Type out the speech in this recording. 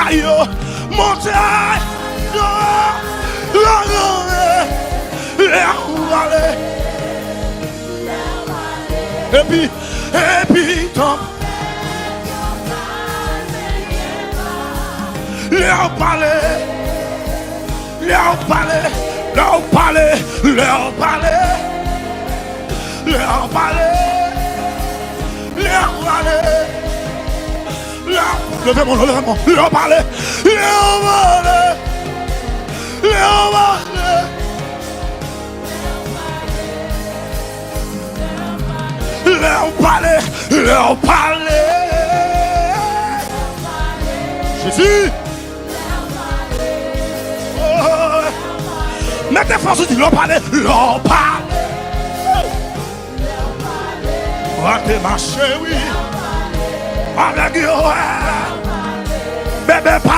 montagne, montagne, et puis, tombe. Leur parler, leur parler, leur parler, leur parler, leur parler, leur parler, levez-moi, leur parler, leur parler, leur parler, leur parler, leur parler, Jésus. Mettez force, dis leur parler, leur parler. T'es marché, oui. Avec eux, bébé, parle.